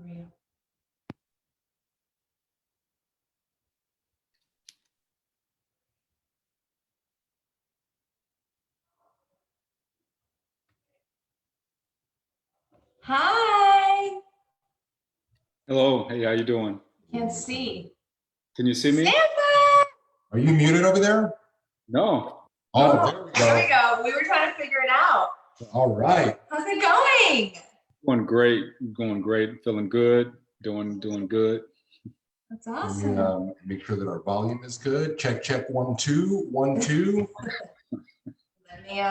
Maria. Hi. Hello. Hey, how you doing? Can't see. Can you see me? Sanfa! Are you muted over there? No. Oh, There we go. We were trying to figure it out. All right. How's it going? Going great. Going great. Feeling good. Doing good. That's awesome. Make sure that our volume is good. Check, 1, 2, 1, 2. Let me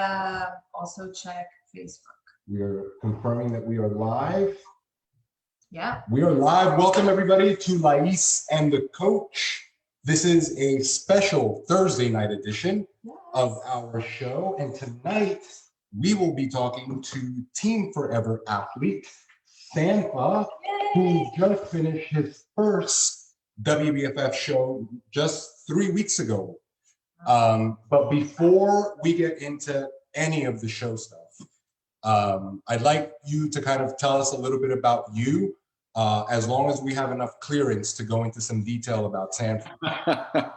also check Facebook. We are confirming that we are live. Yeah. We are live. Welcome everybody to Lais and the Coach. This is a special Thursday night edition of our show. And tonight we will be talking to Team Forever athlete, Sanfa, who just finished his first WBFF show just 3 weeks ago. But before we get into any of the show stuff, I'd like you to kind of tell us a little bit about you, as long as we have enough clearance to go into some detail about Sanfa.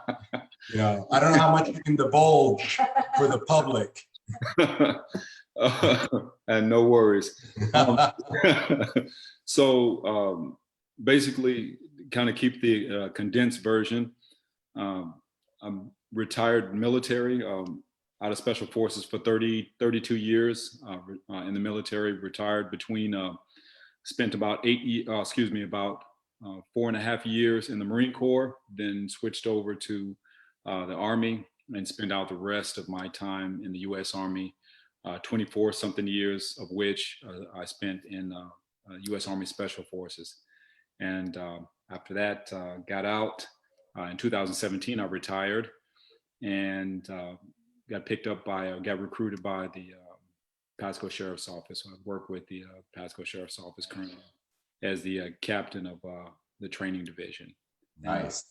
You know, I don't know how much you can divulge for the public. And no worries. So basically, kind of keep the condensed version. I'm retired military, out of special forces for 32 years in the military. Retired between spent about 4.5 years in the Marine Corps, then switched over to the Army and spent out the rest of my time in the U.S. Army, 24 something years of which I spent in U.S. Army Special Forces. And after that, got out in 2017. I retired and got recruited by the Pasco Sheriff's Office. I work with the Pasco Sheriff's Office currently as the captain of the training division. Nice.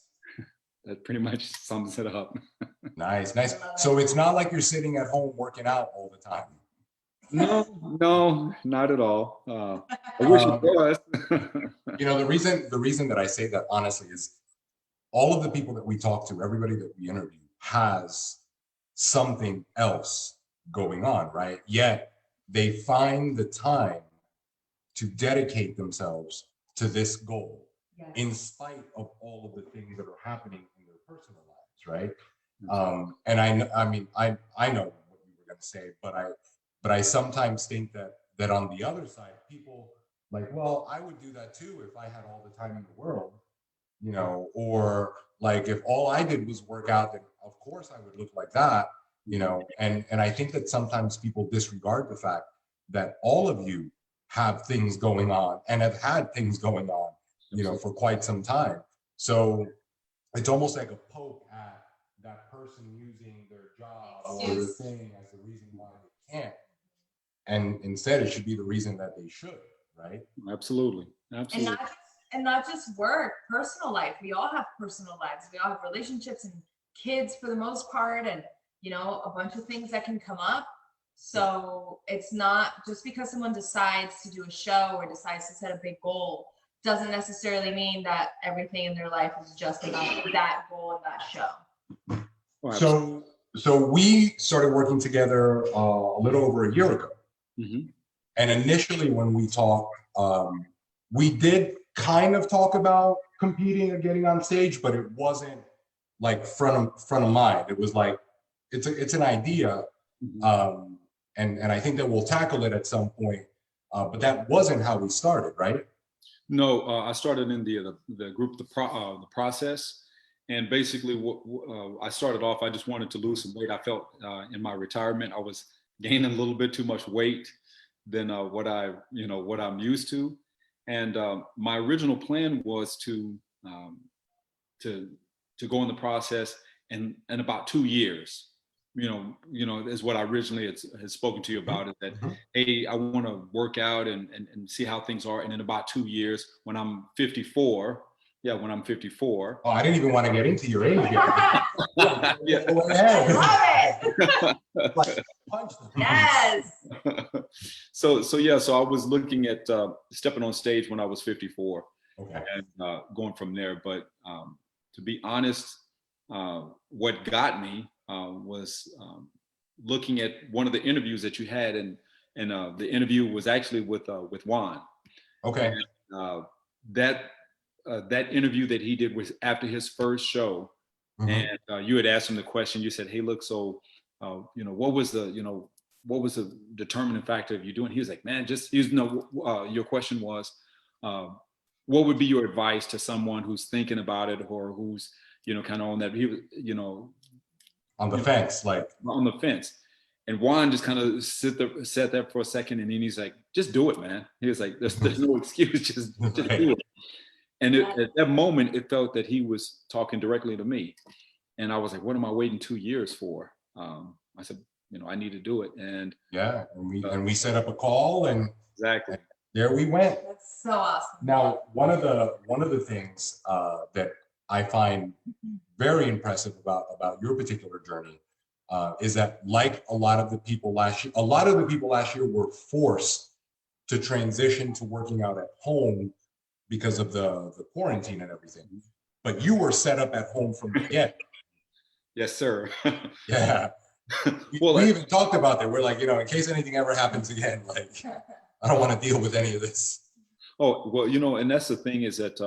That pretty much sums it up. Nice. So it's not like you're sitting at home working out all the time. No, not at all. I wish it was. You know, the reason that I say that honestly is all of the people that we talk to, everybody that we interview has something else going on, right? Yet they find the time to dedicate themselves to this goal, in spite of all of the things that are happening in their personal lives, right? And I know what you were going to say, but I sometimes think that on the other side, people like, well, I would do that too if I had all the time in the world, you know, or like if all I did was work out, then of course I would look like that, you know. And I think that sometimes people disregard the fact that all of you have things going on and have had things going on, you know, for quite some time. So it's almost like a poke at that person using their job or their thing as the reason why they can't. And instead it should be the reason that they should, right? Absolutely. And not just work, personal life. We all have personal lives. We all have relationships and kids for the most part, and you know, a bunch of things that can come up. So it's not just because someone decides to do a show or decides to set a big goal doesn't necessarily mean that everything in their life is just about that goal and that show. So we started working together a little over a year ago. Mm-hmm. And initially when we talked, we did kind of talk about competing or getting on stage, but it wasn't like front of mind. It was like, it's an idea. Mm-hmm. And I think that we'll tackle it at some point, but that wasn't how we started, right? No, I started in the group, the process. And basically I started off, I just wanted to lose some weight. I felt in my retirement, I was gaining a little bit too much weight than what I'm used to. And my original plan was to go in the process in about 2 years. You know, is what I originally had spoken to you about, is that, hey, I want to work out and see how things are. And in about 2 years, when I'm 54, Yeah, when I'm 54. Oh, I didn't even want to get into your age yet. Yeah. Go ahead. I love it. Like, punch them. Yes. So I was looking at stepping on stage when I was 54, Okay. and going from there. But to be honest, what got me was looking at one of the interviews that you had, and the interview was actually with Juan. Okay. And, that interview that he did was after his first show, Mhm. and you had asked him the question. You said, "Hey, look, so what was the determining factor of you doing?" He was like, "Man, just your question was, what would be your advice to someone who's thinking about it, or who's kind of on that he was On the fence, like on the fence." And Juan just kind of sat there for a second, and then he's like, "Just do it, man." He was like, "There's no excuse, just Right. do it." And at that moment, it felt that he was talking directly to me. And I was like, what am I waiting 2 years for? I said, I need to do it. And yeah, and we set up a call, and exactly. there we went. That's so awesome. Now, one of the things that I find very impressive about your particular journey is that, like a lot of the people last year were forced to transition to working out at home because of the quarantine and everything. But you were set up at home from the get. Yes, sir. Yeah. Well, we even talked about that. We're like, in case anything ever happens again, like, I don't want to deal with any of this. Oh, well, and that's the thing, is that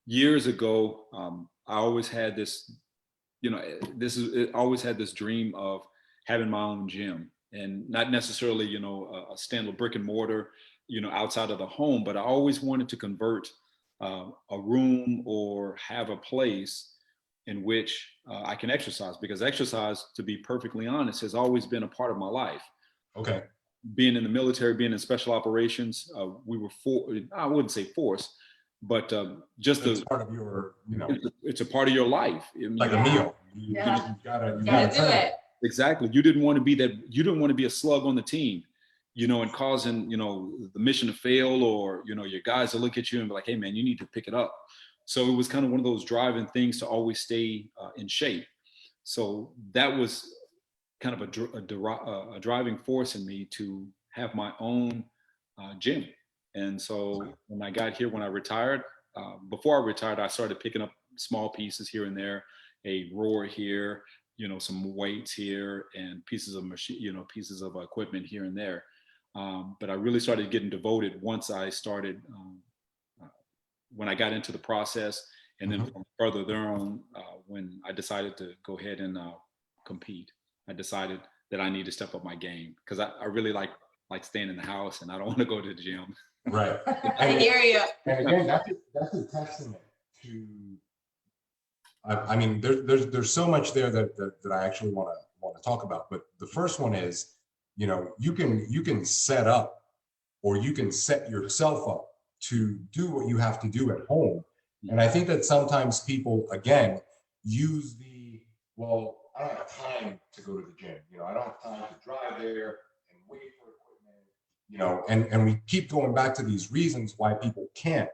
years ago, I always had this, always had this dream of having my own gym, and not necessarily, a standard brick and mortar, outside of the home, but I always wanted to convert a room or have a place in which I can exercise, because exercise, to be perfectly honest, has always been a part of my life. Okay. Being in the military, being in special operations, we were I wouldn't say forced, but just it's part of your, it's a part of your life. like a meal. You gotta do it. Exactly. You didn't want to be that. You didn't want to be a slug on the team, and causing, the mission to fail, or, your guys to look at you and be like, "Hey, man, you need to pick it up." So it was kind of one of those driving things to always stay in shape. So that was kind of a driving force in me to have my own gym. And so when I got here, when I retired, before I retired, I started picking up small pieces here and there, a rower here, some weights here, and pieces of machine, pieces of equipment here and there. But I really started getting devoted once I started, when I got into the process, and then from further there on, when I decided to go ahead and compete, I decided that I need to step up my game, because I really like staying in the house, and I don't want to go to the gym. Right. I hear you. And again, that's a testament to. I mean, there's so much there that I actually want to talk about. But the first one is, you can set up, or you can set yourself up to do what you have to do at home. And I think that sometimes people, again, use well, I don't have time to go to the gym. I don't have time to drive there and wait for equipment, and we keep going back to these reasons why people can't,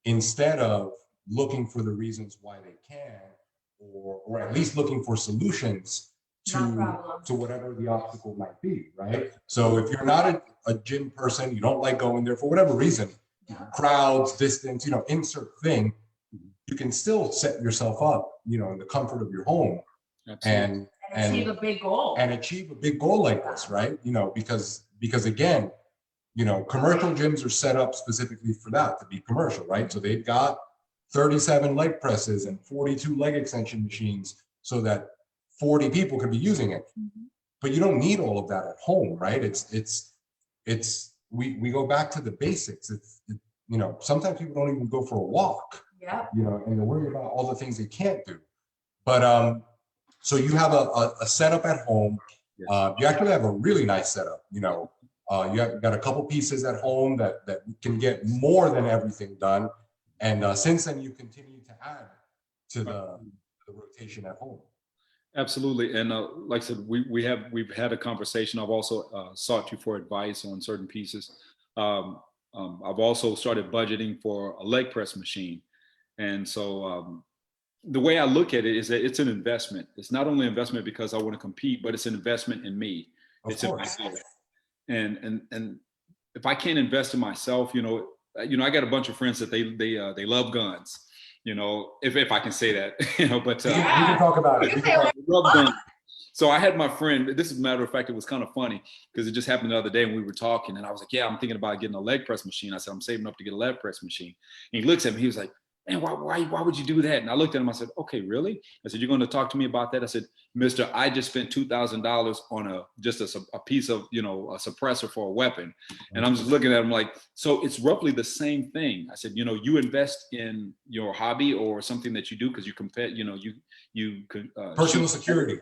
instead of looking for the reasons why they can, or at least looking for solutions to whatever the obstacle might be, right? So if you're not a gym person, you don't like going there for whatever reason, crowds, distance, insert thing, you can still set yourself up, in the comfort of your home. Absolutely. And achieve a big goal. And achieve a big goal like this, right? Because again, commercial gyms are set up specifically for that, to be commercial, right? So they've got 37 leg presses and 42 leg extension machines so that 40 people can be using it. But you don't need all of that at home, right? We go back to the basics. Sometimes people don't even go for a walk. Yeah. And they're worried about all the things they can't do. But so you have a setup at home. Yes. You actually have a really nice setup. You got a couple pieces at home that can get more than everything done. And since then, you continue to add to the rotation at home. Absolutely. And like I said, we've had a conversation. I've also sought you for advice on certain pieces. I've also started budgeting for a leg press machine. And so the way I look at it is that it's an investment. It's not only an investment because I want to compete, but it's an investment in me. Of course. And if I can't invest in myself, I got a bunch of friends that they love guns, if I can say that, but We can talk about it. they love guns. So I had my friend, this is a matter of fact, it was kind of funny because it just happened the other day when we were talking and I was like, yeah, I'm thinking about getting a leg press machine. I said, I'm saving up to get a leg press machine. And he looks at me, he was like, man, why would you do that? And I looked at him, I said, okay, really? I said, you're going to talk to me about that? I said, mister, I just spent $2,000 on just a piece of, a suppressor for a weapon. And I'm just looking at him like, so it's roughly the same thing. I said, you invest in your hobby or something that you do because you compare, you personal security.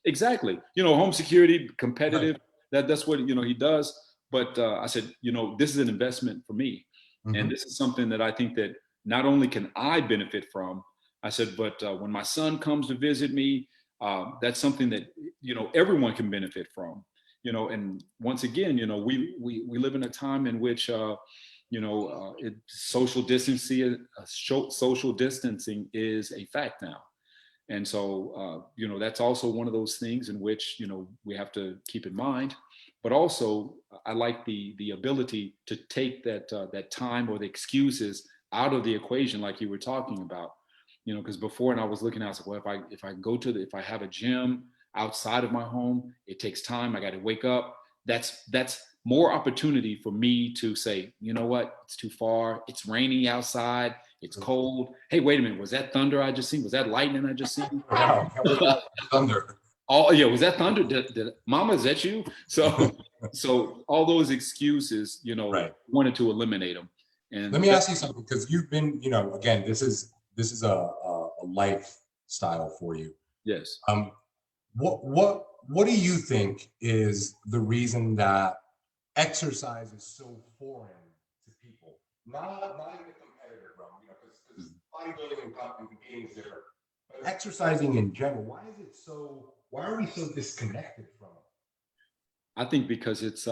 Exactly. Home security, competitive, right. That's what, he does. But I said, this is an investment for me. Mm-hmm. And this is something that I think that not only can I benefit from, I said, but when my son comes to visit me, that's something that, everyone can benefit from, and once again, we live in a time in which, social distancing is a fact now. And so, that's also one of those things in which, we have to keep in mind. But also, I like the ability to take that time or the excuses out of the equation, like you were talking about, because before, and I was looking, I was like, well, if I have a gym outside of my home, it takes time. I got to wake up. That's more opportunity for me to say, you know what, it's too far. It's raining outside. It's cold. Hey, wait a minute. Was that thunder I just seen? Was that lightning I just seen? Wow, thunder. Oh yeah, was that thunder? Mama, is that you? So all those excuses, right. Wanted to eliminate them. And let me ask you something, because you've been, again, this is a lifestyle for you. Yes. What do you think is the reason that exercise is so foreign to people? Not in the competitive realm, because bodybuilding and competing is different. But exercising in general, why are we so disconnected from it? I think because it's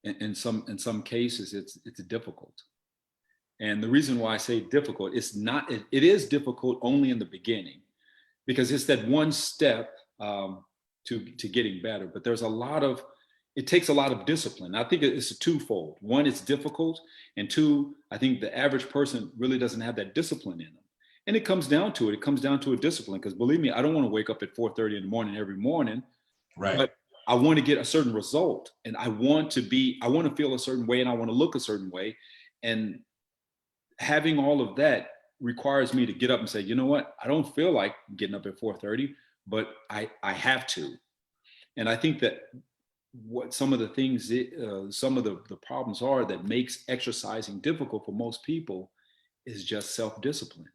in some cases it's difficult. And the reason why I say difficult, it is difficult only in the beginning, because it's that one step to getting better. But it takes a lot of discipline. I think it's a twofold. One, it's difficult. And two, I think the average person really doesn't have that discipline in them. And it comes down to a discipline, because believe me, I don't want to wake up at 4:30 in the morning every morning. Right. But I want to get a certain result, and I want to feel a certain way, and I want to look a certain way. And having all of that requires me to get up and say, you know what, I don't feel like getting up at 4:30, but I have to. And I think that what some of the things, some of the problems are that makes exercising difficult for most people is just self-discipline.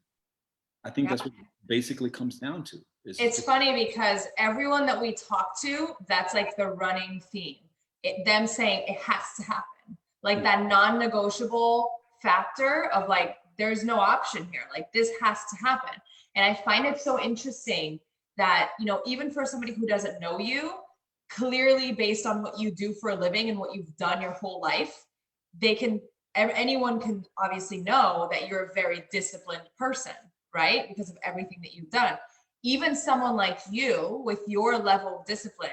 I think that's what it basically comes down to. It's funny because everyone that we talk to, that's like the running theme. Them saying it has to happen. Like that non-negotiable factor of like, there's no option here. Like this has to happen. And I find it so interesting that, even for somebody who doesn't know you, clearly based on what you do for a living and what you've done your whole life, anyone can obviously know that you're a very disciplined person, right? Because of everything that you've done. Even someone like you with your level of discipline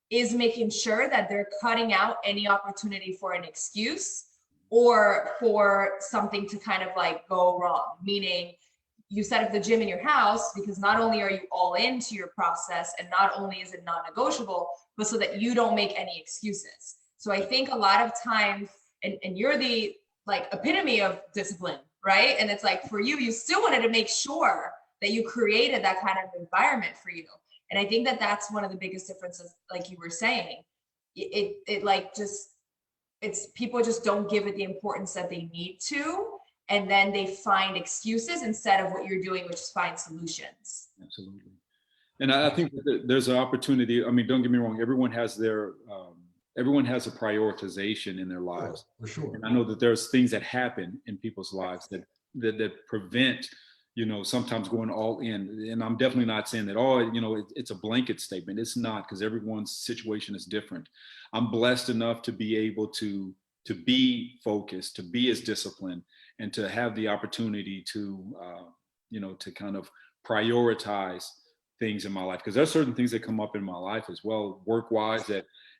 is making sure that they're cutting out any opportunity for an excuse or for something to kind of like go wrong. Meaning you set up the gym in your house because not only are you all into your process and not only is it non-negotiable, but so that you don't make any excuses. So I think a lot of times, and you're the like epitome of discipline, right? And it's like for you still wanted to make sure that you created that kind of environment for you. And I think that that's one of the biggest differences, like you were saying. It's people just don't give it the importance that they need to. And then they find excuses instead of what you're doing, which is find solutions. Absolutely. And I think that there's an opportunity. I mean, don't get me wrong. Everyone has a prioritization in their lives. For sure. And I know that there's things that happen in people's lives that prevent, sometimes going all in. And I'm definitely not saying that, it's a blanket statement. It's not, because everyone's situation is different. I'm blessed enough to be able to to be focused, to be as disciplined, and to have the opportunity to, to kind of prioritize things in my life. Because there's certain things that come up in my life as well, work-wise,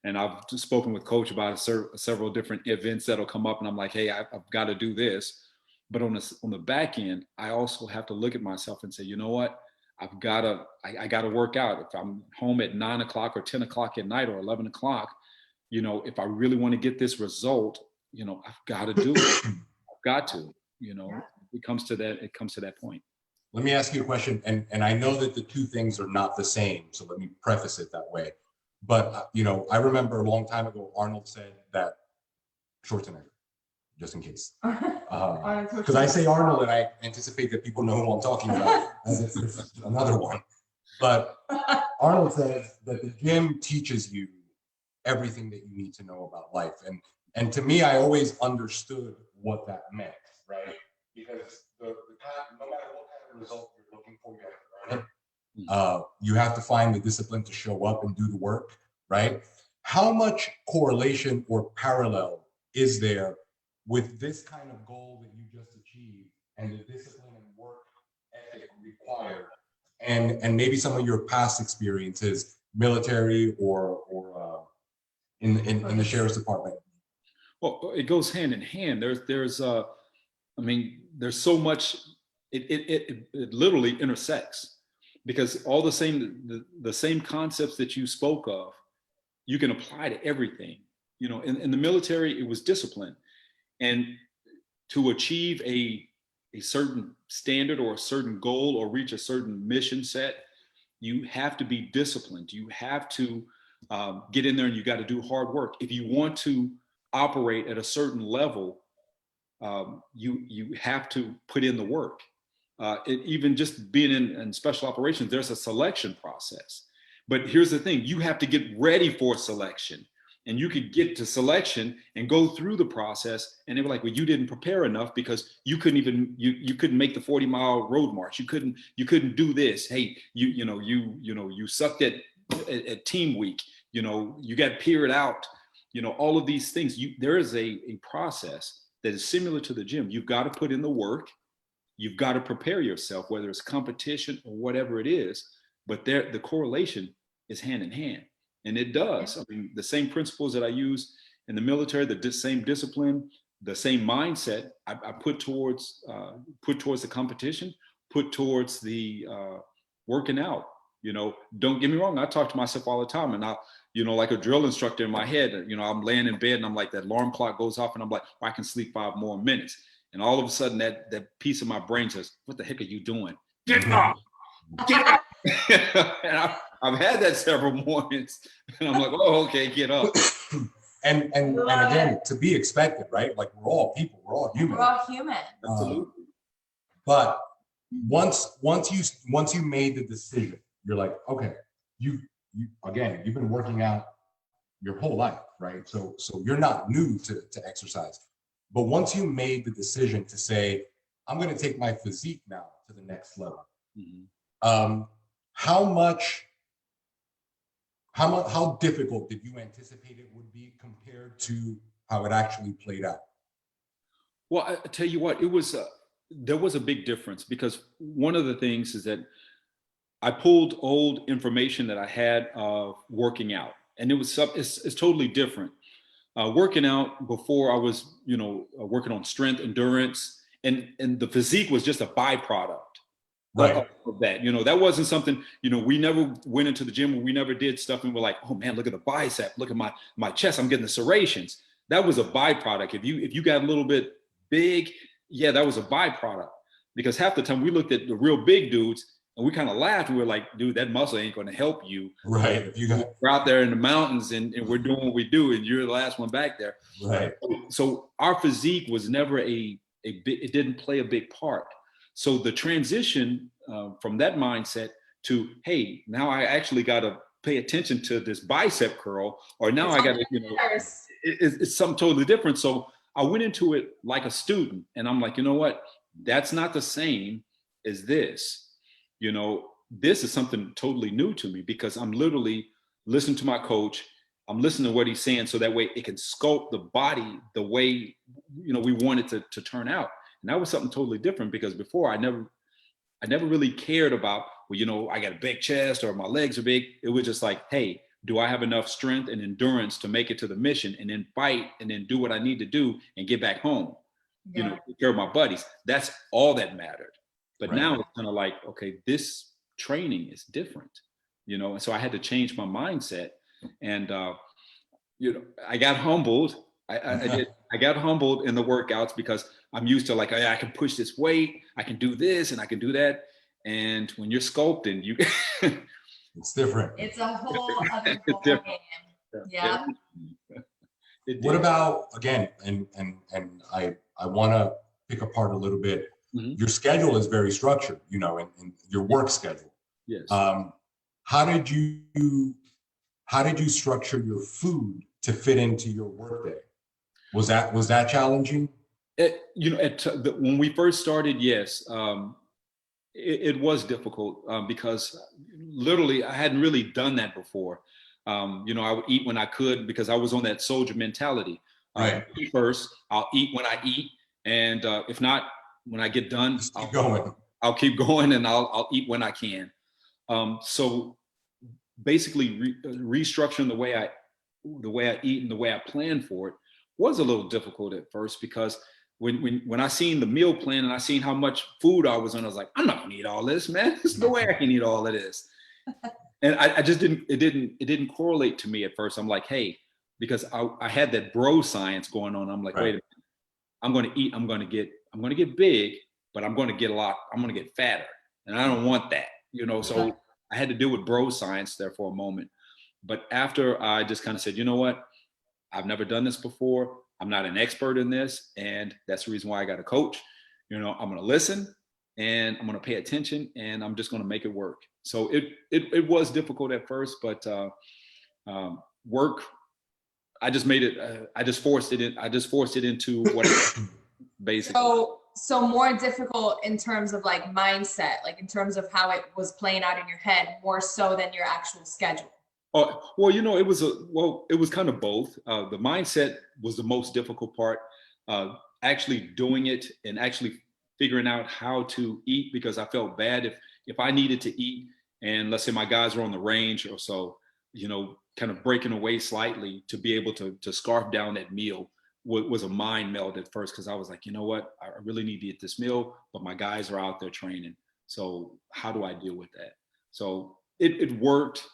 and I've just spoken with Coach about several different events that'll come up, and I'm like, hey, I've got to do this. But on the back end, I also have to look at myself and say, you know what? I got to work out. If I'm home at 9 o'clock or 10 o'clock at night or 11 o'clock, if I really want to get this result, I've got to do it. I've got to, it comes to that point. Let me ask you a question. And I know that the two things are not the same. So let me preface it that way. But, I remember a long time ago, Arnold said that Schwarzenegger, just in case. Because I say Arnold and I anticipate that people know who I'm talking about as if it's another one. But Arnold says that the gym teaches you everything that you need to know about life. And to me, I always understood what that meant, right? Because no matter what kind of result you're looking for, you have to earn it. You have to find the discipline to show up and do the work, right? How much correlation or parallel is there with this kind of goal that you just achieved and the discipline and work ethic required, and maybe some of your past experiences, military or in the sheriff's department? Well, it goes hand in hand. There's so much. It literally intersects, because all the same concepts that you spoke of, you can apply to everything. In the military, it was discipline. And to achieve a certain standard or a certain goal or reach a certain mission set, you have to be disciplined. You have to get in there, and you got to do hard work. If you want to operate at a certain level, you have to put in the work. Even just being in special operations, there's a selection process. But here's the thing, you have to get ready for selection. And you could get to selection and go through the process, and they were like, well, you didn't prepare enough because you couldn't make the 40-mile road march. You couldn't do this. Hey, you sucked at team week. You got peered out. All of these things. There is a process that is similar to the gym. You've got to put in the work. You've got to prepare yourself, whether it's competition or whatever it is. But the correlation is hand in hand. And it does. I mean, the same principles that I use in the military, the same discipline, the same mindset, I put towards the competition, put towards the working out. Don't get me wrong. I talk to myself all the time, and like a drill instructor in my head, I'm laying in bed and I'm like, that alarm clock goes off and I'm like, I can sleep 5 more minutes. And all of a sudden that piece of my brain says, what the heck are you doing? Get up, get up. And I've had that several mornings, and I'm like, oh, okay, get up. and again, to be expected, right? Like, we're all people, we're all human. We're all human. Absolutely. But once you made the decision, you're like, okay, you've been working out your whole life, right? So you're not new to exercise. But once you made the decision to say, I'm going to take my physique now to the next level, how difficult did you anticipate it would be compared to how it actually played out? Well, I tell you what, there was a big difference, because one of the things is that I pulled old information that I had of working out, and it's totally different. Working out before, I was, working on strength, endurance, and the physique was just a byproduct. Right. Of that. That wasn't something, we never went into the gym, we never did stuff and we're like, oh man, look at the bicep, look at my chest, I'm getting the serrations. That was a byproduct. If you got a little bit big, yeah, that was a byproduct. Because half the time we looked at the real big dudes and we kind of laughed. We were like, dude, that muscle ain't going to help you. Right. If we're out there in the mountains and we're doing what we do, and you're the last one back there. Right. So our physique was never it didn't play a big part. So the transition from that mindset to, hey, now I actually got to pay attention to this bicep curl, or now I got to, it's something totally different. So I went into it like a student, and I'm like, you know what? That's not the same as this. This is something totally new to me, because I'm literally listening to my coach. I'm listening to what he's saying, so that way it can sculpt the body the way, we want it to turn out. And that was something totally different, because before I never really cared about, well, I got a big chest or my legs are big. It was just like, hey, do I have enough strength and endurance to make it to the mission and then fight and then do what I need to do and get back home, take care of my buddies. That's all that mattered. But now it's kind of like, okay, this training is different, and so I had to change my mindset. And, I got humbled. I did. I got humbled in the workouts, because I'm used to, like, I can push this weight, I can do this and I can do that. And when you're sculpting, it's different. It's a whole other ball game. Yeah. What about, again, and I want to pick apart a little bit. Your schedule is very structured, and your work schedule. Yes. How did you structure your food to fit into your workday? Was that challenging? When we first started, yes, it was difficult, because literally I hadn't really done that before. I would eat when I could, because I was on that soldier mentality. Right. Eat first, I'll eat when I eat, and if not, when I get done, I'll keep going, and I'll eat when I can. So basically, restructuring the way I eat and the way I plan for it was a little difficult at first, because when I seen the meal plan and I seen how much food I was on, I was like, I'm not gonna eat all this, man. There's no way I can eat all of this. And I just it didn't correlate to me at first. I'm like, hey, because I had that bro science going on. I'm like, wait a minute, I'm gonna eat, I'm gonna get big, but I'm gonna get fatter. And I don't want that, so I had to deal with bro science there for a moment. But after I just kind of said, you know what, I've never done this before. I'm not an expert in this. And that's the reason why I got a coach. I'm going to listen, and I'm going to pay attention, and I'm just going to make it work. So it was difficult at first, but work, I just made it, I just forced it in. I just forced it into what basically. So more difficult in terms of like mindset, like in terms of how it was playing out in your head, more so than your actual schedule. Oh, well, it was kind of both. The mindset was the most difficult part. Actually doing it and actually figuring out how to eat, because I felt bad if I needed to eat, and let's say my guys were on the range or so, kind of breaking away slightly to be able to scarf down that meal was a mind meld at first, because I was like, you know what, I really need to eat this meal, but my guys are out there training. So how do I deal with that? So it worked.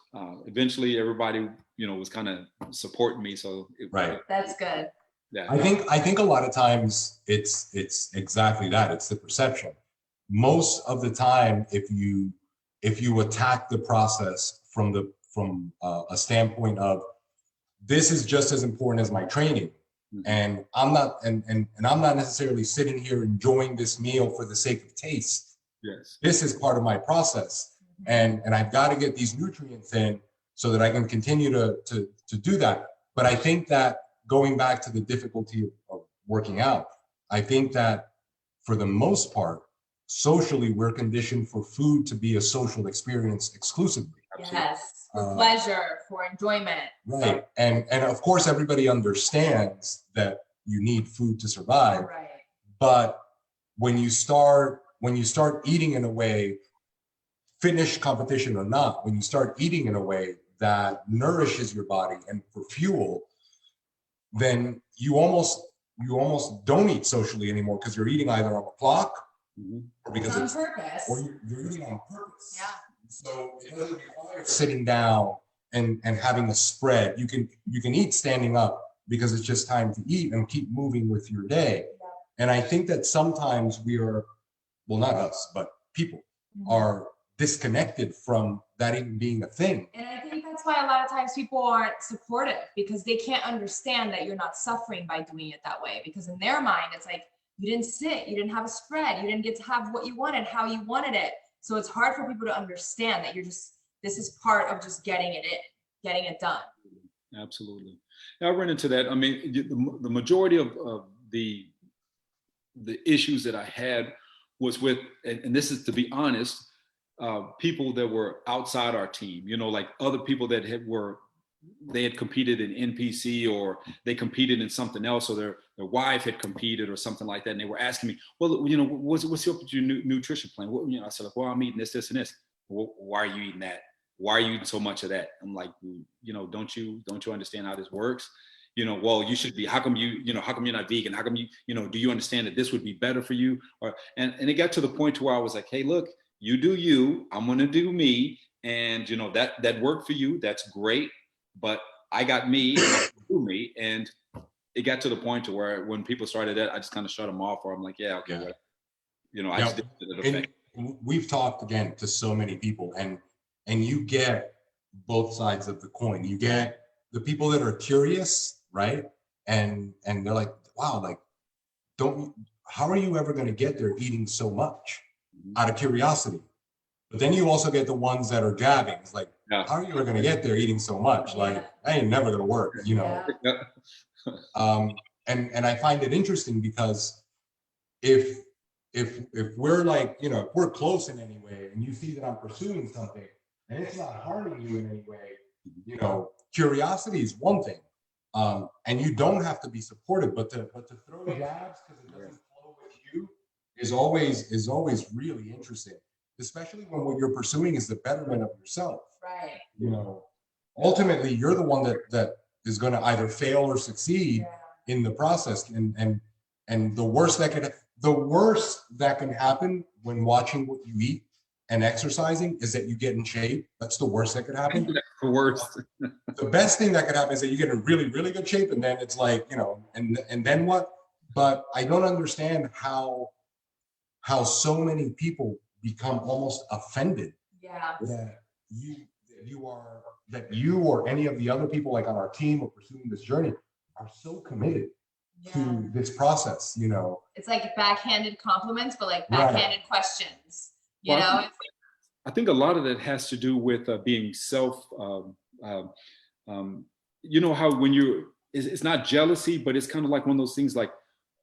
Eventually, everybody, was kind of supporting me. So That's good. Yeah. I think a lot of times it's exactly that. It's the perception. Most of the time, if you attack the process from a standpoint of, this is just as important as my training, and I'm not necessarily sitting here enjoying this meal for the sake of taste. Yes, this is part of my process. And I've got to get these nutrients in so that I can continue to do that. But I think that, going back to the difficulty of working out, I think that for the most part, socially, we're conditioned for food to be a social experience exclusively. Yes, for pleasure, for enjoyment. Right. And of course, everybody understands that you need food to survive. Right. But when you start eating in a way, finish competition or not, when you start eating in a way that nourishes your body and for fuel, then you almost don't eat socially anymore, because you're eating either on the clock or because it's on purpose, or you're eating on purpose. Yeah. So it doesn't require sitting down and having a spread. You can eat standing up, because it's just time to eat and keep moving with your day. Yeah. And I think that sometimes we are, well, not us, but people are disconnected from that even being a thing. And I think that's why a lot of times people aren't supportive, because they can't understand that you're not suffering by doing it that way. Because in their mind, it's like, you didn't sit, you didn't have a spread, you didn't get to have what you wanted, how you wanted it. So it's hard for people to understand that this is part of just getting it done. Absolutely. I run into that. I mean, the majority of the issues that I had was with, and this is to be honest, people that were outside our team, like other people that were they had competed in NPC, or they competed in something else, or their wife had competed or something like that. And they were asking me, well, you know, what's your nutrition plan? What, you know, I said, like, well, I'm eating this, this, and this. Well, why are you eating that? Why are you eating so much of that? I'm like, you know, don't you understand how this works? You know, well, you should be, how come you're not vegan? How come you know, do you understand that this would be better for you? Or, and it got to the point to where I was like, hey, look, you do you, I'm going to do me. And, you know, that worked for you. That's great. But I got me, and do me. And it got to the point to where when people started that, I just kind of shut them off, or I'm like, yeah, okay. Yeah. You know, I just did it. We've talked again to so many people, and you get both sides of the coin. You get the people that are curious, right? And they're like, wow, like, how are you ever going to get there eating so much out of curiosity? But then you also get the ones that are jabbing. It's like, how are you ever going to get there eating so much? Like, that ain't never going to work, you know? And I find it interesting because if we're like, you know, if we're close in any way and you see that I'm pursuing something and it's not harming you in any way, you know, curiosity is one thing. And you don't have to be supportive, but to throw jabs because it doesn't flow with you is always really interesting, especially when what you're pursuing is the betterment of yourself. Right. You know, ultimately you're the one that is going to either fail or succeed in the process. And the worst that can happen when watching what you eat and exercising is that you get in shape. That's the worst that could happen. The worst. The best thing that could happen is that you get in really, really good shape, and then it's like, you know, and then what? But I don't understand how so many people become almost offended that you or any of the other people like on our team or pursuing this journey are so committed to this process, you know. It's like backhanded compliments, but like backhanded questions, you know? I think a lot of that has to do with being self, you know, how when it's not jealousy, but it's kind of like one of those things like,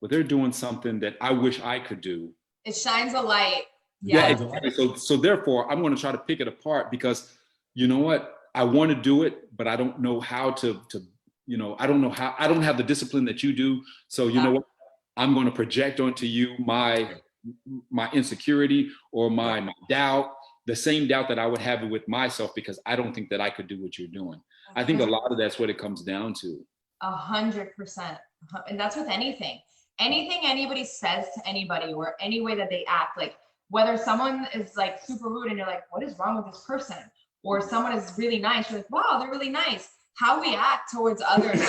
well, they're doing something that I wish I could do. It shines a light. Yeah, exactly. So therefore, I'm going to try to pick it apart because, you know what, I want to do it, but I don't know how to you know, I don't have the discipline that you do. So you know what, I'm going to project onto you my insecurity or my doubt, the same doubt that I would have with myself, because I don't think that I could do what you're doing. I think a lot of that's what it comes down to. 100%. And that's with anything anybody says to anybody, or any way that they act, like whether someone is like super rude and you're like, what is wrong with this person? Or someone is really nice, you're like, wow, they're really nice. How we act towards others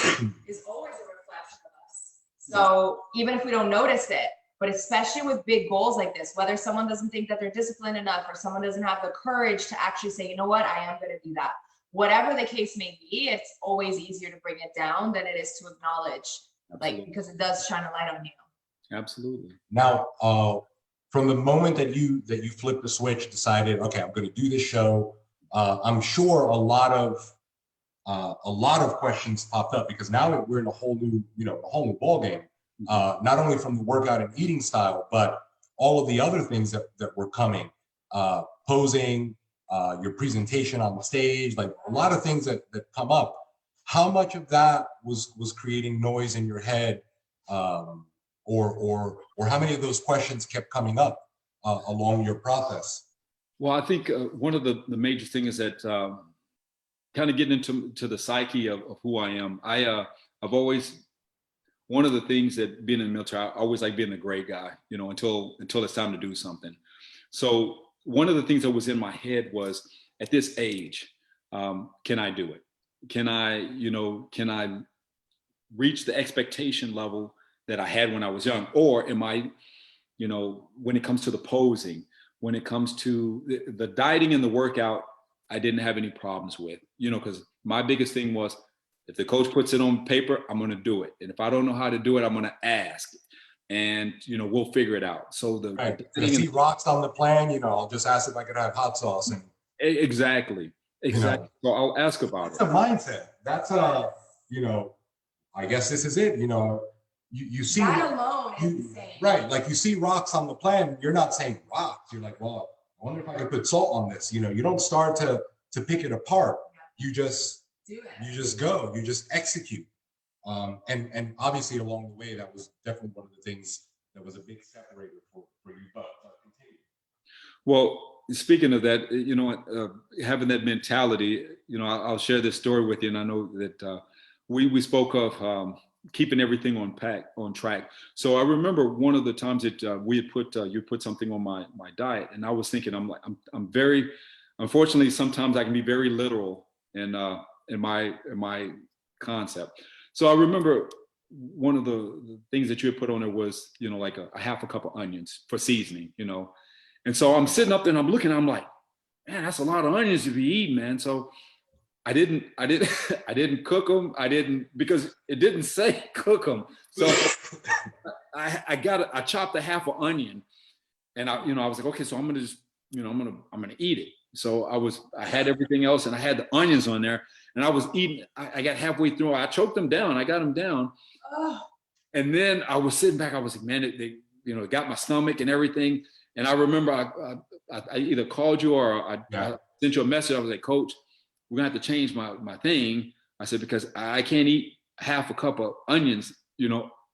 is always a reflection of us. So even if we don't notice it, but especially with big goals like this, whether someone doesn't think that they're disciplined enough, or someone doesn't have the courage to actually say, you know what, I am going to do that. Whatever the case may be, it's always easier to bring it down than it is to acknowledge. Absolutely. Like, because it does shine a light on you. Absolutely. Now, from the moment that you flipped the switch, decided, okay, I'm going to do this show, I'm sure a lot of questions popped up, because now we're in a whole new ball game. Not only from the workout and eating style, but all of the other things that were coming, posing, your presentation on the stage, like a lot of things that come up. How much of that was creating noise in your head, or how many of those questions kept coming up along your process? Well, I think one of the major things is that kind of getting into the psyche of who I am. I've always, one of the things that being in the military, I always like being the great guy, you know, until it's time to do something. So one of the things that was in my head was, at this age, can I do it? Can I reach the expectation level that I had when I was young? Or am I, you know, when it comes to the posing, when it comes to the dieting and the workout, I didn't have any problems with, you know, because my biggest thing was, if the coach puts it on paper, I'm going to do it. And if I don't know how to do it, I'm going to ask, and, you know, we'll figure it out. So if I see rocks on the plan, you know, I'll just ask if I could have hot sauce. And exactly. You know, so I'll ask about it. That's a mindset. That's you know, I guess this is it. You know, you see that alone is insane. Right. Like, you see rocks on the plan. You're not saying rocks. You're like, well, I wonder if I could put salt on this. You know, you don't start to pick it apart. You just Do it. You just go, you just execute. And obviously along the way, that was definitely one of the things that was a big separator for you. But continue. Well, speaking of that, having that mentality, I'll share this story with you, and I know that we spoke of keeping everything on track. So I remember one of the times that we had you put something on my diet, and I was thinking, I'm very, unfortunately, sometimes I can be very literal in my concept. So I remember one of the things that you had put on there was, like a half a cup of onions for seasoning, And so I'm sitting up there and I'm looking, I'm like, man, that's a lot of onions to be eating, man. So I didn't I didn't cook them. Because it didn't say cook them. So I chopped a half an onion, and I was like, okay, so I'm gonna just, I'm gonna eat it. So I had everything else, and I had the onions on there, and I was eating. I got halfway through. I choked them down. I got them down, and then I was sitting back. I was like, man, it got my stomach and everything. And I remember I either called you or I sent you a message. I was like, Coach, we're gonna have to change my thing. I said, because I can't eat half a cup of onions,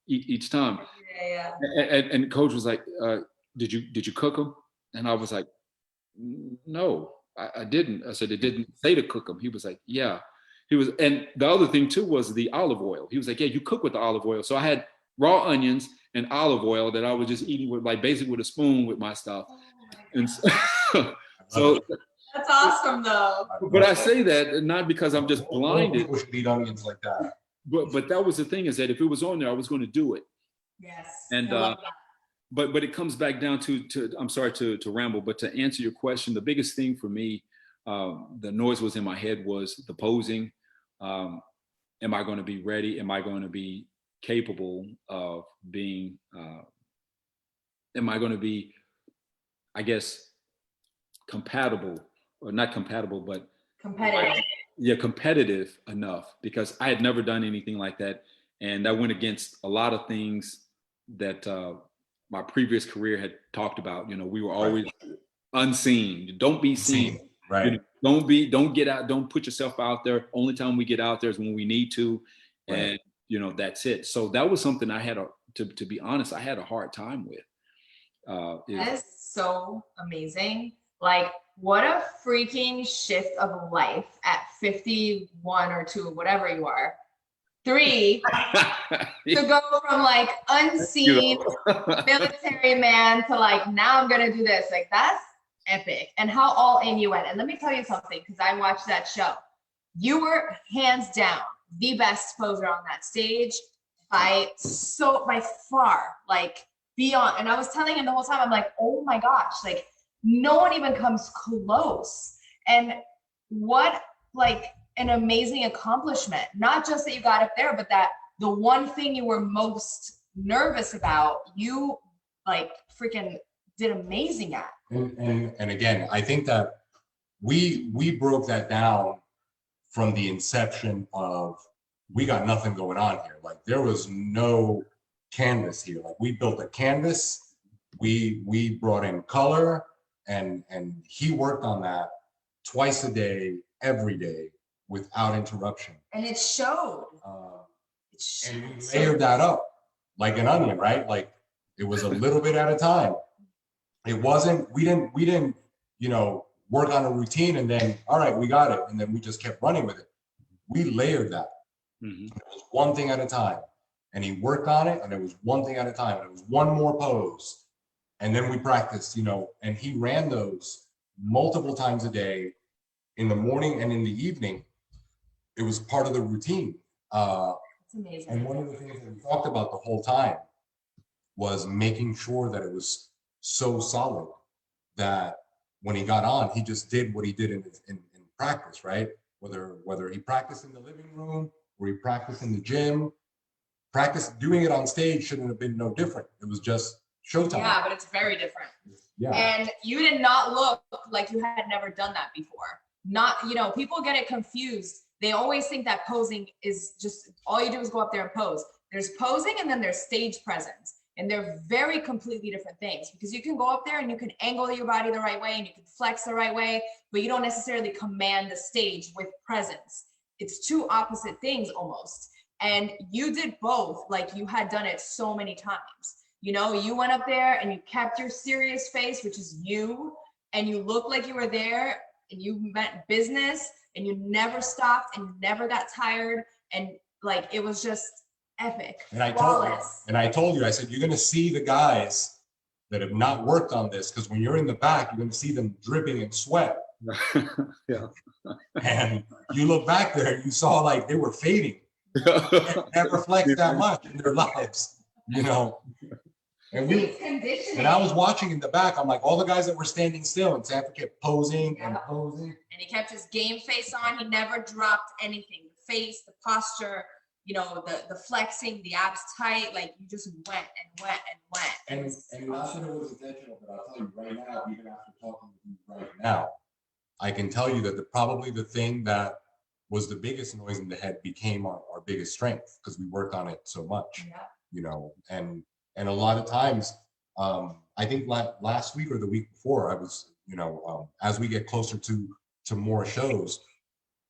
each time. Yeah. And Coach was like, did you cook them? And I was like, no, I didn't. I said, it didn't say to cook them. He was like, yeah. And the other thing too was the olive oil. He was like, yeah, you cook with the olive oil. So I had raw onions and olive oil that I was just eating with, like, basically with a spoon with my stuff. And so that's awesome though. But I say that not because I'm just blinded. People should eat onions like that. But that was the thing, is that if it was on there, I was going to do it. Yes. And but it comes back down to I'm sorry to ramble, but to answer your question, the biggest thing for me, the noise was in my head, was the posing. Am I going to be ready? Am I going to be capable of being? Am I going to be, I guess, compatible, or not compatible, but competitive? Yeah, competitive enough, because I had never done anything like that, and that went against a lot of things that my previous career had talked about. We were always unseen. Don't be seen. Right. Don't get out. Don't put yourself out there. Only time we get out there is when we need to, and that's it. So that was something I had to be honest, I had a hard time with. That is so amazing. Like, what a freaking shift of life at 51 or 2, whatever you are. 3, to go from like unseen military man to like, now I'm gonna do this. Like, that's epic. And how all in you went. And let me tell you something, because I watched that show. You were hands down the best poser on that stage by far, like, beyond. And I was telling him the whole time, I'm like, oh my gosh, like, no one even comes close. And what, like, an amazing accomplishment. Not just that you got up there, but that the one thing you were most nervous about, you like freaking did amazing at. And again, I think that we broke that down from the inception of, we got nothing going on here. Like, there was no canvas here. Like, we built a canvas, we brought in color, and he worked on that twice a day, every day, without interruption. And it showed. And we layered that up like an onion, right? Like, it was a little bit at a time. It wasn't, we didn't, work on a routine and then, all right, we got it. And then we just kept running with it. We layered that. Mm-hmm. It was one thing at a time. And he worked on it, and it was one thing at a time. And it was one more pose. And then we practiced, and he ran those multiple times a day, in the morning and in the evening. It was part of the routine. It's amazing. And one of the things that we talked about the whole time was making sure that it was so solid that when he got on, he just did what he did in practice, right? Whether he practiced in the living room or he practiced in the gym, doing it on stage shouldn't have been no different. It was just showtime. Yeah, but it's very different. Yeah. And you did not look like you had never done that before. People get it confused. They always think that posing is just, all you do is go up there and pose. There's posing, and then there's stage presence. And they're very completely different things, because you can go up there and you can angle your body the right way and you can flex the right way, but you don't necessarily command the stage with presence. it's two opposite things almost. And you did both, like you had done it so many times. You know, you went up there and you kept your serious face, which is you, and you looked like you were there and you meant business and you never stopped and you never got tired. And like, it was just epic. And I flawless. told you, I said, you're going to see the guys that have not worked on this, because when you're in the back, you're going to see them dripping in sweat. Yeah. And you look back there, you saw like they were fading. It never flexed that much in their lives, you know. And I was watching in the back. I'm like, all the guys that were standing still, and Sanfa kept posing and posing. And he kept his game face on. He never dropped anything. The face, the posture, you know, the flexing, the abs tight. Like you just went and went and went. And not that it was intentional, but I'll tell you right now, even after talking to you right now, I can tell you that probably the thing that was the biggest noise in the head became our biggest strength, because we worked on it so much, you know, and a lot of times, I think last week or the week before, I was, you know, as we get closer to more shows,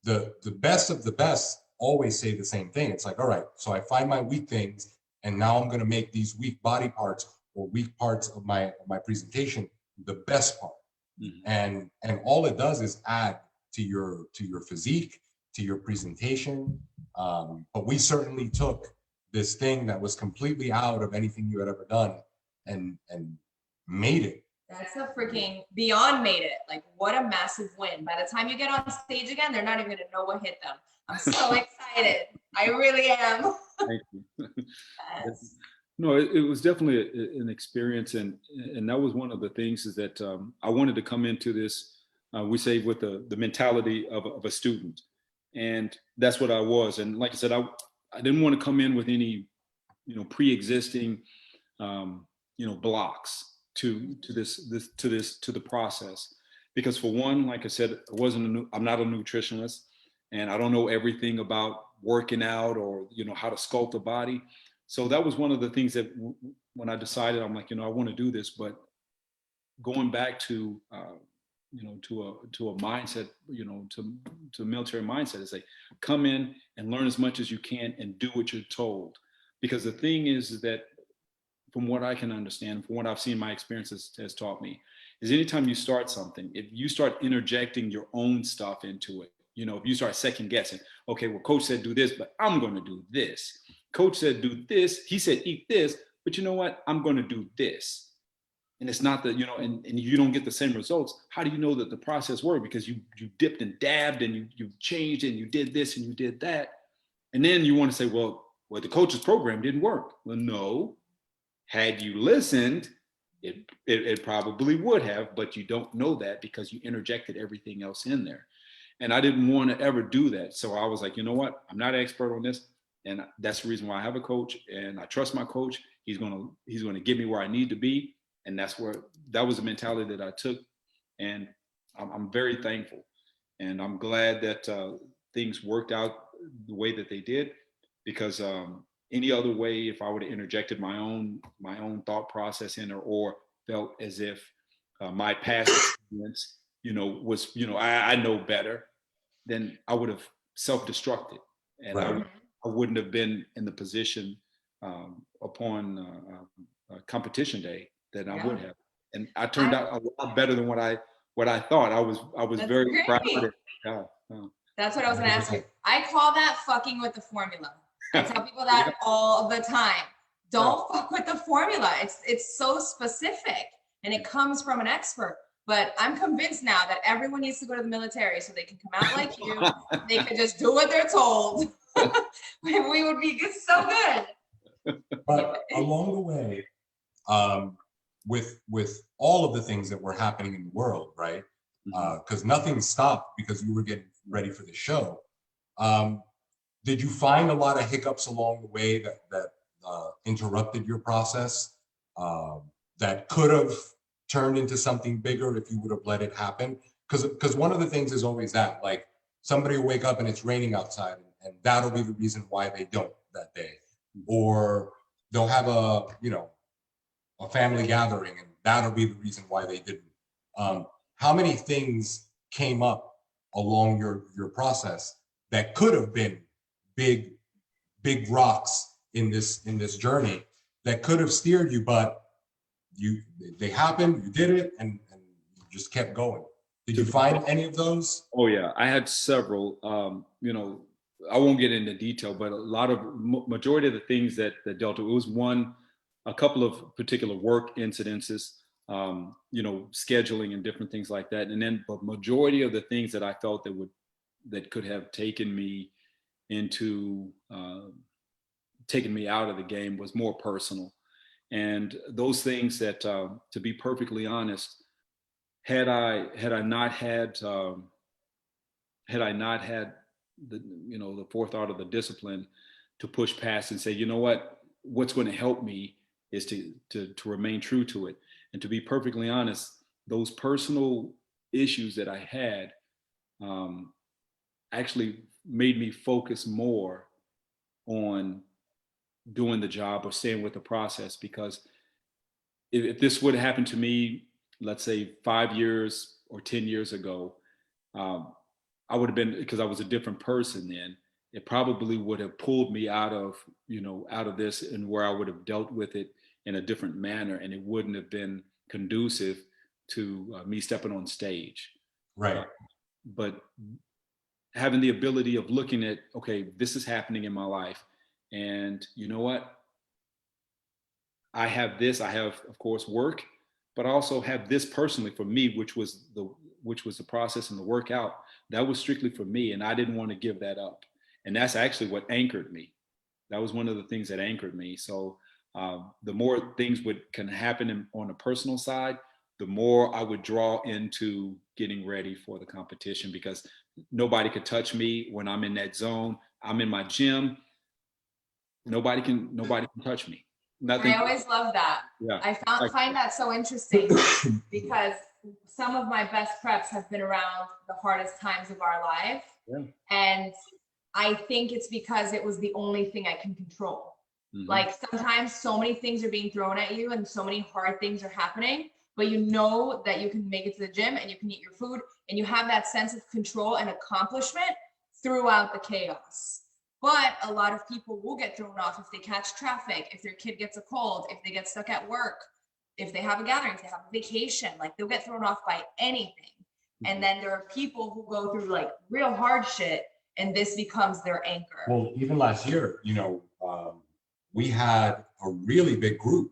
the best of the best always say the same thing. It's like, all right, so I find my weak things, and now I'm going to make these weak body parts or weak parts of my presentation the best part. Mm-hmm. And all it does is add to your physique, to your presentation. But we certainly took this thing that was completely out of anything you had ever done and made it. That's a freaking beyond made it. Like, what a massive win. By the time you get on stage again, they're not even gonna know what hit them. I'm so excited. I really am. Thank you. Yes. No, it was definitely an experience, and that was one of the things, is that I wanted to come into this, we say, with the mentality of a student, and that's what I was. And like I said, I didn't want to come in with any, you know, pre-existing, you know, blocks to the process, because for one, like I said, I'm not a nutritionist, and I don't know everything about working out or, you know, how to sculpt a body. So that was one of the things that when I decided, I'm like, you know, I want to do this, but going back to, you know, to a mindset, you know, to a military mindset, is like, come in and learn as much as you can and do what you're told. Because the thing is that, from what I can understand, from what I've seen, my experiences has taught me, is anytime you start something, if you start interjecting your own stuff into it, you know, if you start second guessing, okay, well, coach said do this, but I'm going to do this. Coach said do this. He said eat this, but you know what? I'm going to do this. And it's not that, you know, and you don't get the same results. How do you know that the process worked? Because you dipped and dabbed and you changed and you did this and you did that. And then you want to say, well, the coach's program didn't work. Well, no. Had you listened, it probably would have, but you don't know that because you interjected everything else in there. And I didn't want to ever do that. So I was like, you know what? I'm not an expert on this. And that's the reason why I have a coach, and I trust my coach. He's going to get me where I need to be. And that was the mentality that I took. And I'm very thankful. And I'm glad that things worked out the way that they did, because any other way, if I would have interjected my own thought process in there, or felt as if my past experience, you know, was, you know, I know better, then I would have self-destructed, and right. I wouldn't have been in the position upon competition day that I would have. And I turned out a lot better than what I thought. I was very great. proud of it. That's what I was going to ask you. I call that fucking with the formula. I tell people that all the time. Don't fuck with the formula. It's so specific, and it comes from an expert. But I'm convinced now that everyone needs to go to the military so they can come out like you. They can just do what they're told. We would be so good. But along the way, with all of the things that were happening in the world, right? Because nothing stopped because you were getting ready for the show. Did you find a lot of hiccups along the way that interrupted your process, that could have turned into something bigger if you would have let it happen? Because one of the things is always that, like, somebody will wake up and it's raining outside, and that'll be the reason why they don't that day. Or they'll have a family gathering, and that'll be the reason why they didn't. How many things came up along your process that could have been big rocks in this journey that could have steered you, but they happened, you did it, and you just kept going. Did you find any of those? Oh yeah, I had several. I won't get into detail, but a lot of majority of the things that dealt with, it was a couple of particular work incidences, scheduling and different things like that. And then, but majority of the things that I felt that could have taken me into, taken me out of the game was more personal. And those things that, to be perfectly honest, had I not had the forethought of the discipline to push past and say, you know what's going to help me is to remain true to it. And to be perfectly honest, those personal issues that I had actually made me focus more on doing the job or staying with the process. Because if this would have happened to me, let's say 5 years or 10 years ago, I would have been, because I was a different person then, it probably would have pulled me out of this, and where I would have dealt with it in a different manner, and it wouldn't have been conducive to me stepping on stage. Right. But having the ability of looking at, okay, this is happening in my life, and you know what? I have this, I have, of course, work, but I also have this personally for me, which was the process and the workout. That was strictly for me, and I didn't want to give that up. And that's actually what anchored me. That was one of the things that anchored me. So the more things can happen on a personal side, the more I would draw into getting ready for the competition, because nobody could touch me when I'm in that zone. I'm in my gym. Nobody can touch me. Nothing. I always love that. Yeah. I find that so interesting because some of my best preps have been around the hardest times of our life. Yeah. And I think it's because it was the only thing I can control. Mm-hmm. Like sometimes so many things are being thrown at you and so many hard things are happening, but you know that you can make it to the gym and you can eat your food and you have that sense of control and accomplishment throughout the chaos. But a lot of people will get thrown off if they catch traffic, if their kid gets a cold, if they get stuck at work, if they have a gathering, if they have a vacation, like they'll get thrown off by anything. Mm-hmm. And then there are people who go through like real hard shit and this becomes their anchor. Well, even last year, we had a really big group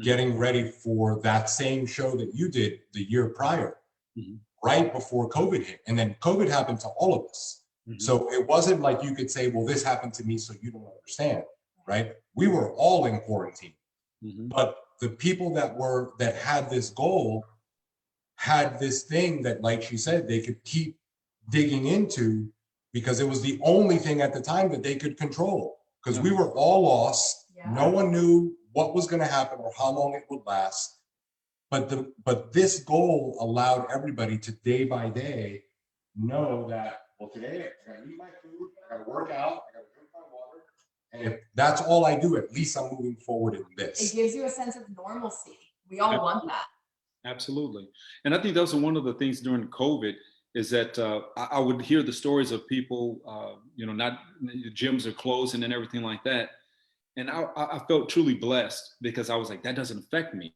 getting ready for that same show that you did the year prior, right before COVID hit. And then COVID happened to all of us. Mm-hmm. So it wasn't like you could say, well, this happened to me, so you don't understand, right? We were all in quarantine, but the people that had this goal had this thing that, like she said, they could keep digging into because it was the only thing at the time that they could control, because we were all lost. Yeah. No one knew what was going to happen or how long it would last. But this goal allowed everybody to day by day know that, well, today I gotta eat my food, I gotta work out, I gotta drink my water. And if that's all I do, at least I'm moving forward in this. It gives you a sense of normalcy. We all want that. Absolutely. And I think that was one of the things during COVID is that I would hear the stories of people, not gyms are closing and everything like that. And I felt truly blessed because I was like, that doesn't affect me,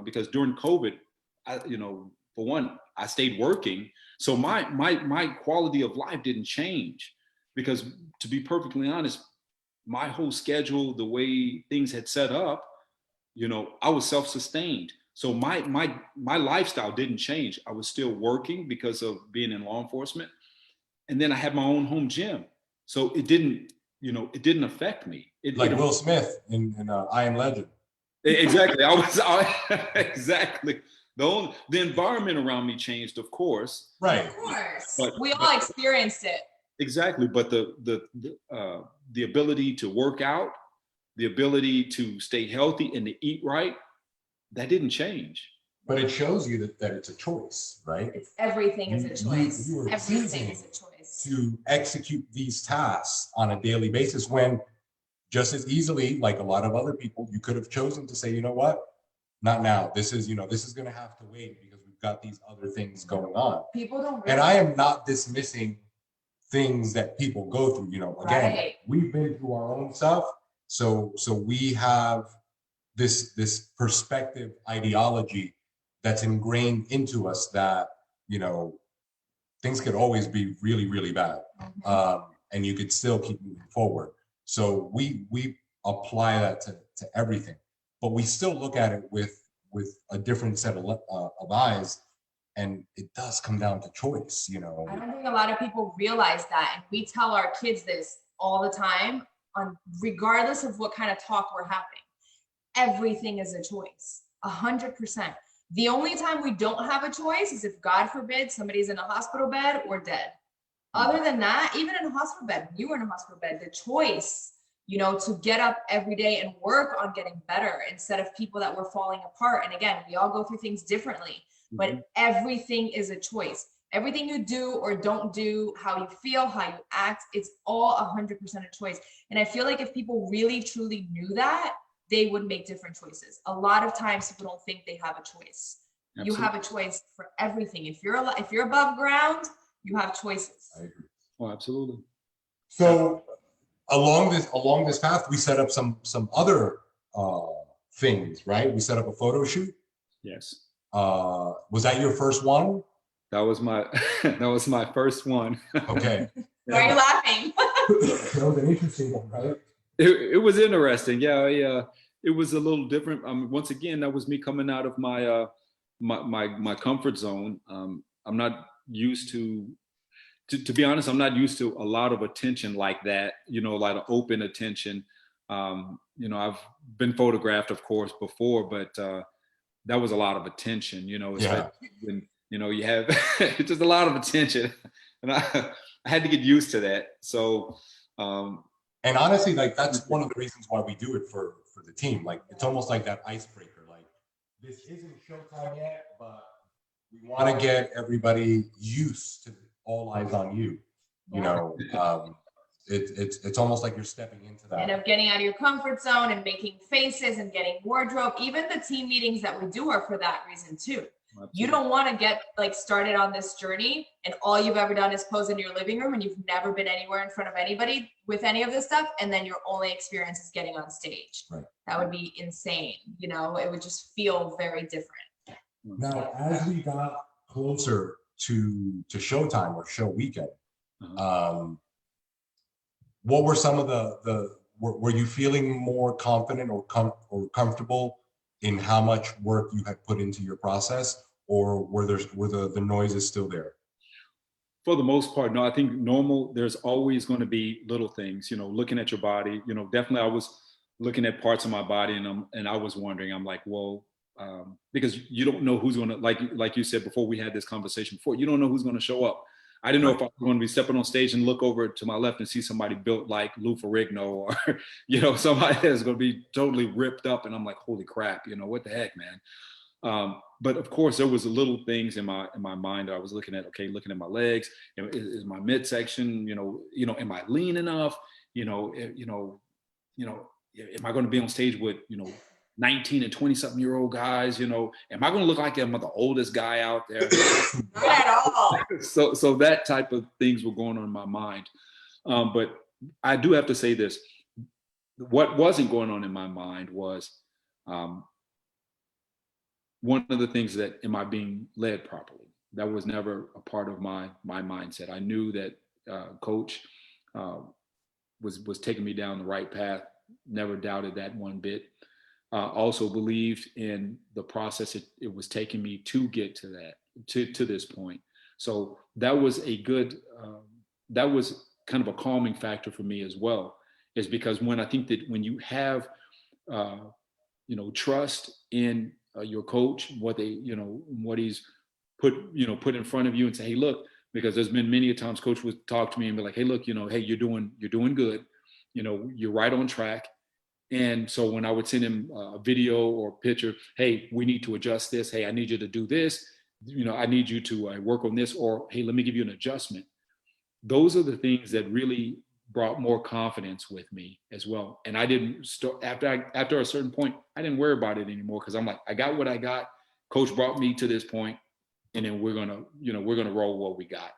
because during COVID, for one, I stayed working. So my quality of life didn't change because, to be perfectly honest, my whole schedule, the way things had set up, I was self-sustained. So my lifestyle didn't change. I was still working because of being in law enforcement. And then I had my own home gym. So it didn't affect me. Will Smith in I Am Legend. Exactly. Exactly. The environment around me changed, of course. Right. Of course. But we all experienced it. Exactly. But the ability to work out, the ability to stay healthy and to eat right, that didn't change. But it shows you that it's a choice, right? It's everything is a choice. You everything is a choice. To execute these tasks on a daily basis when just as easily, like a lot of other people, you could have chosen to say, you know what? Not now. This is going to have to wait because we've got these other things going on. People don't realize. And I am not dismissing things that people go through. Again, Right. we've been through our own stuff, so we have this perspective ideology that's ingrained into us that things could always be really, really bad, and you could still keep moving forward. So we apply that to everything, but we still look at it with a different set of eyes, and it does come down to choice. I don't think a lot of people realize that, and we tell our kids this all the time, regardless of what kind of talk we're having. Everything is a choice, 100%. The only time we don't have a choice is if, God forbid, somebody's in a hospital bed or dead. Other than that, even in a hospital bed, when you were in a hospital bed, the choice, to get up every day and work on getting better instead of people that were falling apart. And again, we all go through things differently, but everything is a choice. Everything you do or don't do, how you feel, how you act, it's all 100% a choice. And I feel like if people really, truly knew that, they would make different choices. A lot of times people don't think they have a choice. Absolutely. You have a choice for everything. If you're above ground, you have choices. I agree. Oh, absolutely. So along this path, we set up some other things, right? We set up a photo shoot. Yes. Was that your first one? That was my first one. Okay. Why are you laughing? That was an interesting one, right? It was interesting. Yeah. It was a little different. Once again, that was me coming out of my my comfort zone. I'm not used to be honest, I'm not used to a lot of attention like that, a lot of open attention. I've been photographed, of course, before, but that was a lot of attention, when, you have just a lot of attention. And I had to get used to that. So, and honestly, like, that's one of the reasons why we do it for the team. Like, it's almost like that icebreaker. Like, this isn't showtime yet, but we want to get everybody used to all eyes on you. It's almost like you're stepping into that. And of getting out of your comfort zone and making faces and getting wardrobe. Even the team meetings that we do are for that reason too. Absolutely. You don't want to get started on this journey and all you've ever done is pose in your living room and you've never been anywhere in front of anybody with any of this stuff, and then your only experience is getting on stage. Right. That would be insane. It would just feel very different. Now, as we got closer to showtime or show weekend, what were some of were you feeling more confident or comfortable in how much work you had put into your process, or were the noises still there? For the most part, no. I think normal, there's always going to be little things, looking at your body, definitely I was looking at parts of my body and I was wondering, I'm like, well, because you don't know who's going to, like you said before we had this conversation before, you don't know who's going to show up. I didn't know if I was going to be stepping on stage and look over to my left and see somebody built like Lou Ferrigno or, somebody that's going to be totally ripped up. And I'm like, holy crap, what the heck, man? But of course, there was little things in my mind that I was looking at. Okay, looking at my legs, is my midsection, am I lean enough? Am I going to be on stage with 19 and 20-something-year-old guys? Am I going to look like I'm the oldest guy out there? Not at all. So that type of things were going on in my mind. But I do have to say this: what wasn't going on in my mind was one of the things that, am I being led properly? That was never a part of my mindset. I knew that Coach was taking me down the right path. Never doubted that one bit. Also believed in the process it was taking me to get to that, to this point. So that was a good, that was kind of a calming factor for me as well, is because when I think that when you have, trust in your coach, what he's put in front of you, and say, hey, look, because there's been many a times Coach would talk to me and be like, hey, look, hey, you're doing good. You're right on track. And so when I would send him a video or a picture, hey, we need to adjust this. Hey, I need you to do this. I need you to work on this, or, hey, let me give you an adjustment. Those are the things that really brought more confidence with me as well. And I didn't start after a certain point, I didn't worry about it anymore, because I'm like, I got what I got. Coach brought me to this point, and then we're going to roll what we got.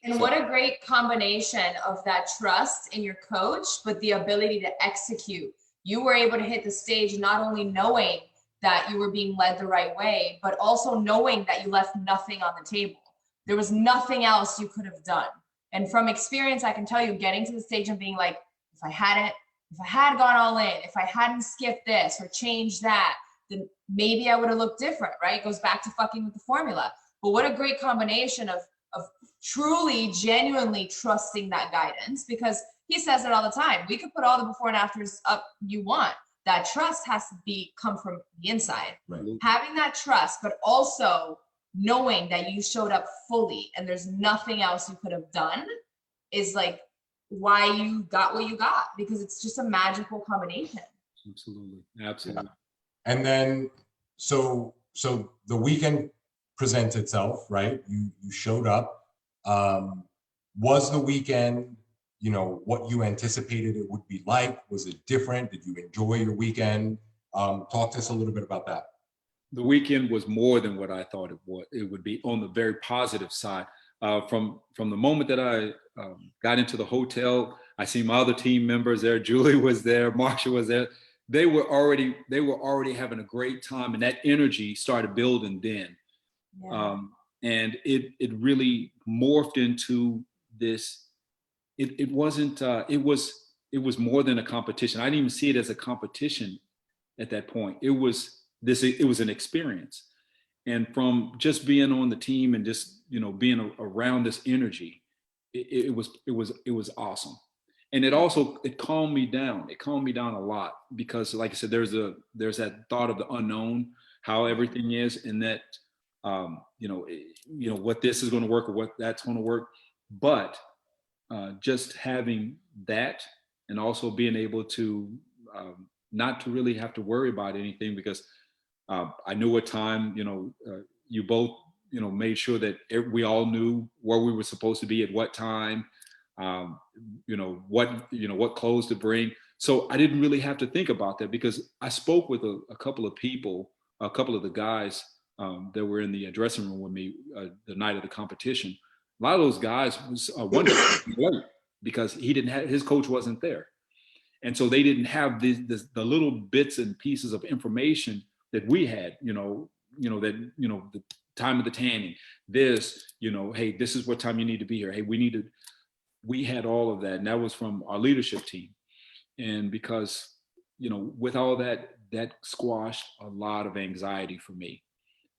And So what a great combination of that trust in your coach, but the ability to execute. You were able to hit the stage not only knowing that you were being led the right way, but also knowing that you left nothing on the table. There was nothing else you could have done. And from experience, I can tell you, getting to the stage and being like, if I had gone all in, if I hadn't skipped this or changed that, then maybe I would have looked different, right? It goes back to fucking with the formula. But what a great combination of truly, genuinely trusting that guidance, because he says it all the time. We could put all the before and afters up you want. That trust has to come from the inside. Right. Having that trust, but also knowing that you showed up fully and there's nothing else you could have done is like why you got what you got, because it's just a magical combination. absolutely, absolutely. And then, so the weekend presents itself, right? You showed up. Was the weekend, you know, what you anticipated it would be like? Was it different? Did you enjoy your weekend? Talk to us a little bit about that. The weekend was more than what I thought it would be on the very positive side. From the moment that I got into the hotel, I see my other team members there. Julie was there, Marsha was there. They were already having a great time, and that energy started building then. Yeah. And it really morphed into this. It wasn't. It was more than a competition. I didn't even see it as a competition at that point. It was an experience. And from just being on the team and just, you know, being around this energy, it was awesome. And it calmed me down. It calmed me down a lot because, like I said, there's that thought of the unknown, how everything is, and that what this is going to work or what that's going to work. But just having that, and also being able to not to really have to worry about anything, because I knew what time, you both, made sure that we all knew where we were supposed to be at what time, what clothes to bring. So I didn't really have to think about that, because I spoke with a couple of people, a couple of the guys that were in the dressing room with me the night of the competition. A lot of those guys was wondering because his coach wasn't there. And so they didn't have the little bits and pieces of information that we had, the time of the tanning, hey, this is what time you need to be here. Hey, we had all of that. And that was from our leadership team. And because, with all that squashed a lot of anxiety for me.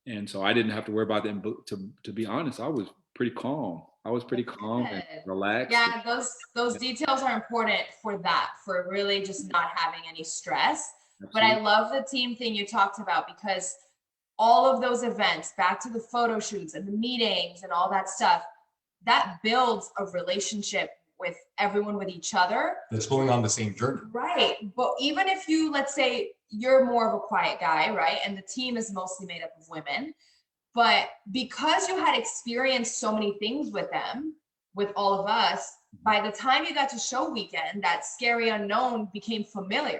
And so I didn't have to worry about them. But to be honest, I was pretty calm. I was pretty calm and relaxed. Yeah, those details are important for really just not having any stress. Absolutely. But I love the team thing you talked about, because all of those events, back to the photo shoots and the meetings and all that stuff, that builds a relationship with everyone, with each other. That's going on the same journey. Right. But even if you, let's say you're more of a quiet guy, right? And the team is mostly made up of women. But because you had experienced so many things with them, with all of us, by the time you got to show weekend, that scary unknown became familiar.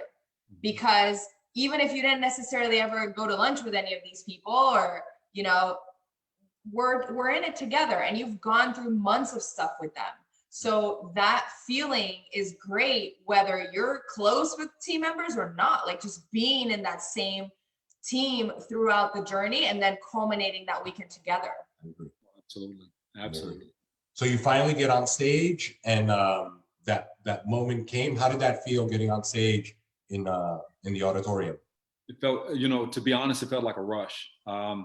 Because even if you didn't necessarily ever go to lunch with any of these people, or, we're in it together, and you've gone through months of stuff with them. So that feeling is great, whether you're close with team members or not, like just being in that same team throughout the journey and then culminating that weekend together. Absolutely. So you finally get on stage, and that moment came. How did that feel, getting on stage in the auditorium? It felt, to be honest, it felt like a rush. I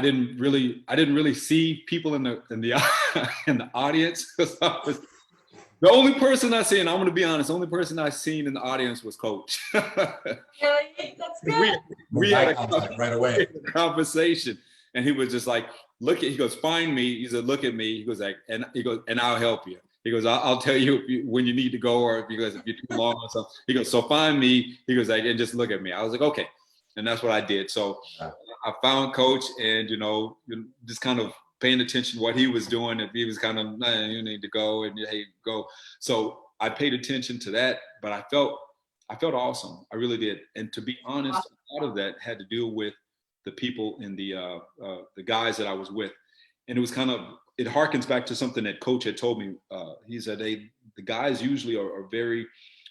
didn't really see people in the in the audience. The only person I seen, I'm going to be honest, the only person I seen in the audience was Coach. Really? That's good. We had right away a conversation, and he was just like, he goes, find me. He said, look at me. He goes like, and I'll help you. He goes, I'll tell you when you need to go, or if you're too long or something. He goes, so find me. He goes like, and just look at me. I was like, okay. And that's what I did. So I found Coach, and, just kind of paying attention to what he was doing. If he was kind of, you need to go, and hey, go. So I paid attention to that, but I felt awesome. I really did. And to be honest, a lot of that had to do with the people and the guys that I was with. and it was kind of, it harkens back to something that coach had told me. He said, the guys usually are very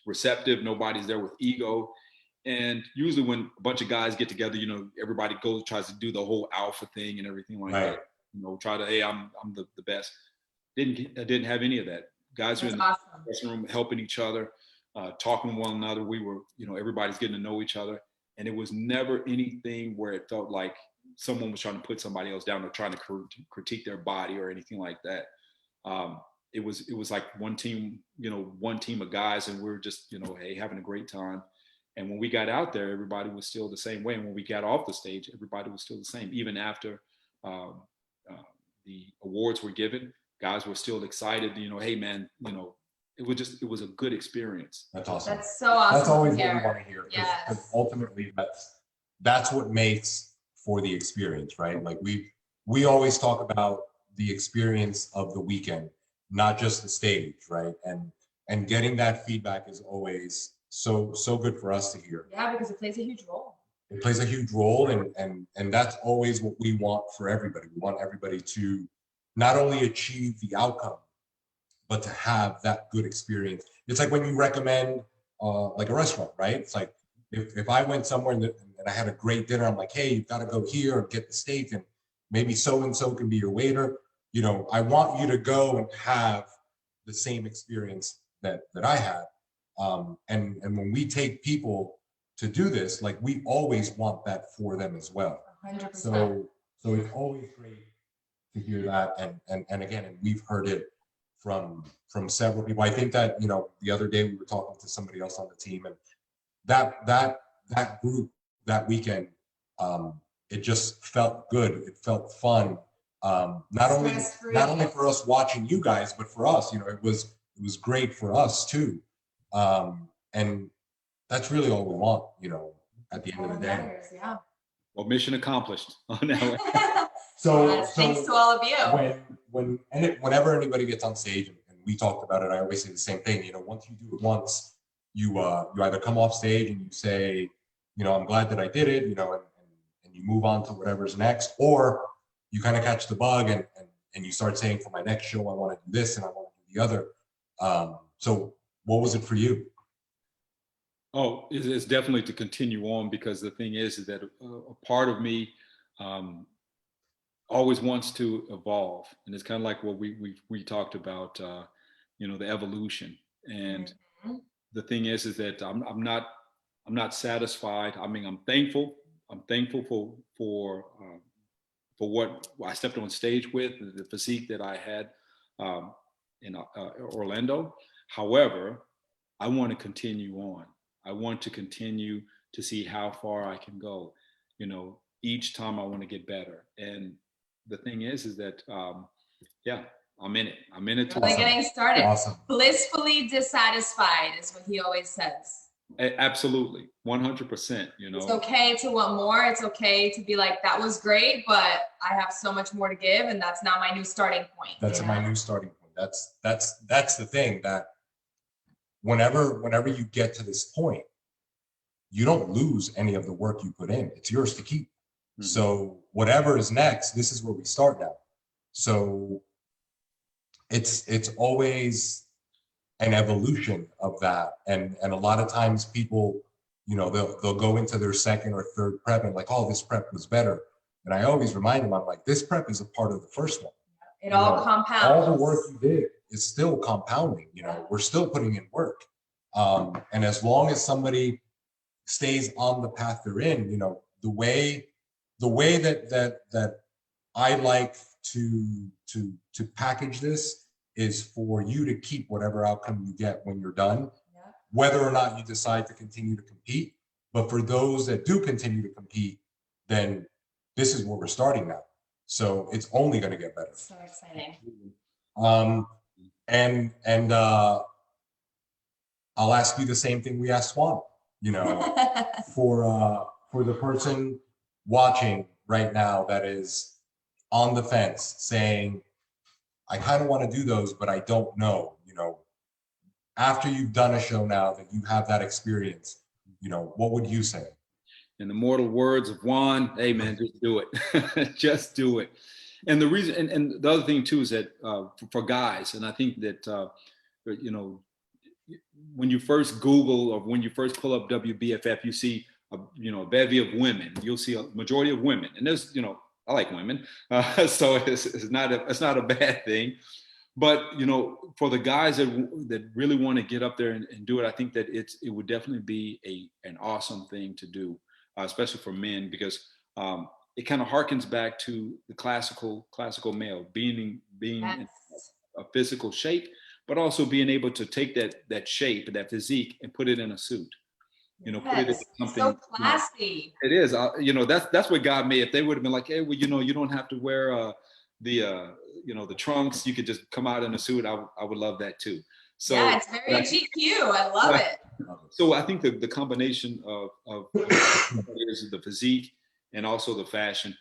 receptive. Nobody's there with ego. And usually when a bunch of guys get together, you know, everybody tries to do the whole alpha thing and everything like that. You know, try to, hey, I'm the best. I didn't have any of that. Guys were in the dressing room helping each other, talking to one another. We were, you know, everybody's getting to know each other. And it was never anything where it felt like someone was trying to put somebody else down or trying to critique their body or anything like that. It was like one team, you know, one team of guys, and we were just, you know, hey, having a great time. And when we got out there, everybody was still the same way. And when we got off the stage, everybody was still the same. Even after the awards were given, guys were still excited, you know, hey man, you know, it was a good experience. That's awesome. That's so awesome. That's always what we want to hear. Yes. Because ultimately that's what makes for the experience, right? Like we always talk about the experience of the weekend, not just the stage, right? And getting that feedback is always so good for us to hear. Yeah, because it plays a huge role. It plays a huge role, and that's always what we want for everybody. We want everybody to not only achieve the outcome, but to have that good experience. It's like when you recommend like a restaurant, right? It's like if I went somewhere and I had a great dinner, I'm like, hey, you've got to go here and get the steak, and maybe so-and-so can be your waiter. You know, I want you to go and have the same experience that I had. And when we take people to do this, like we always want that for them as well. 100%. So it's always great to hear that. And again, and we've heard it from several people. I think that, you know, the other day we were talking to somebody else on the team, and that group that weekend, it just felt good. It felt fun. Not only for us watching you guys, but for us, you know, it was great for us too. And that's really all we want, you know, at the end of the day. Yeah. Well, mission accomplished on that one. So thanks to all of you. Whenever anybody gets on stage, and we talked about it, I always say the same thing. You know, once you do it once, you either come off stage and you say, you know, I'm glad that I did it, you know, and you move on to whatever's next, or you kind of catch the bug and you start saying, for my next show, I want to do this and I want to do the other. So what was it for you? Oh, it's definitely to continue on, because the thing is that a part of me always wants to evolve, and it's kind of like what we talked about, you know, the evolution. And the thing is that I'm not satisfied. I mean, I'm thankful. I'm thankful for what I stepped on stage with, the physique that I had in Orlando. However, I want to continue on. I want to continue to see how far I can go. You know, each time I want to get better. And the thing is that, yeah, I'm in it. I'm in it. Really awesome. Getting started. Awesome. Blissfully dissatisfied is what he always says. Absolutely. 100%. You know, it's okay to want more. It's okay to be like, that was great, but I have so much more to give. And that's not my new starting point. That's my new starting point. That's the thing, that whenever you get to this point, you don't lose any of the work you put in. It's yours to keep. Mm-hmm. So whatever is next, this is where we start now. So it's always an evolution of that. And a lot of times people, you know, they'll go into their second or third prep and like, oh, this prep was better. And I always remind them, I'm like, this prep is a part of the first one. It all compounds. All the work you did is still compounding. You know, we're still putting in work. And as long as somebody stays on the path they're in, you know, the way that I like to package this is for you to keep whatever outcome you get when you're done, whether or not you decide to continue to compete. But for those that do continue to compete, then this is where we're starting now. So it's only going to get better. So exciting. And I'll ask you the same thing we asked Swan, you know, for the person watching right now that is on the fence saying, I kind of want to do those, but I don't know, you know, after you've done a show now that you have that experience, you know, what would you say? In the mortal words of Juan, hey man, just do it. Just do it. And the reason, and the other thing too is that for guys, and I think that you know, when you first Google or when you first pull up WBFF, you see a bevy of women. You'll see a majority of women, and there's I like women, so it's not a bad thing. But for the guys that really want to get up there and do it, I think that it would definitely be an awesome thing to do, especially for men, because it kind of harkens back to the classical male being Yes. in a physical shape, but also being able to take that shape, that physique, and put it in a suit. Put it in something. So classy. It is. That's what got me. If they would have been like, hey, well, you don't have to wear the trunks. You could just come out in a suit. I would love that too. So yeah, it's very GQ. I love it. So I think the combination of the physique and also the fashion,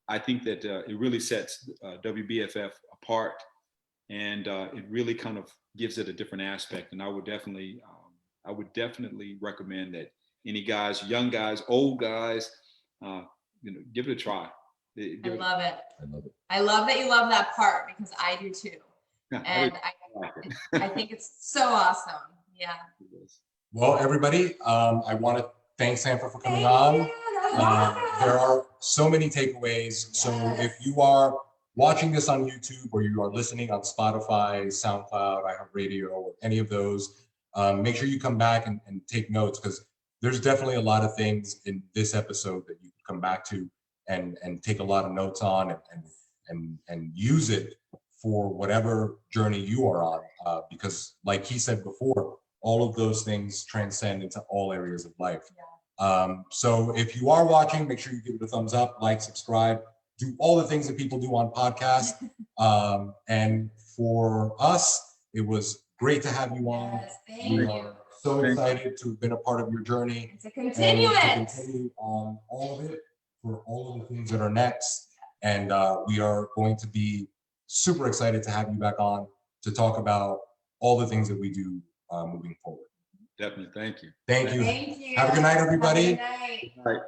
I think that it really sets WBFF apart, and it really kind of gives it a different aspect. And I would definitely recommend that any guys, young guys, old guys, give it a try. I love it. I love that you love that part, because I do too. And I think it's so awesome. Yeah. Well, everybody, I want to thank Sanfa for coming on. There are so many takeaways. So if you are watching this on YouTube, or you are listening on Spotify, SoundCloud, iHeartRadio, or any of those, make sure you come back and take notes, because there's definitely a lot of things in this episode that you can come back to and take a lot of notes on and use it for whatever journey you are on. Because like he said before, all of those things transcend into all areas of life. Yeah. So if you are watching, make sure you give it a thumbs up, like, subscribe, do all the things that people do on podcasts. And for us, it was great to have you on. Yes, thank you. Are so excited to have been a part of your journey. To continue it. To continue on all of it, for all of the things that are next. And we are going to be super excited to have you back on to talk about all the things that we do moving forward. Definitely. Thank you. Thank you. Thank you. Have a good night, everybody. Have a good night. All right.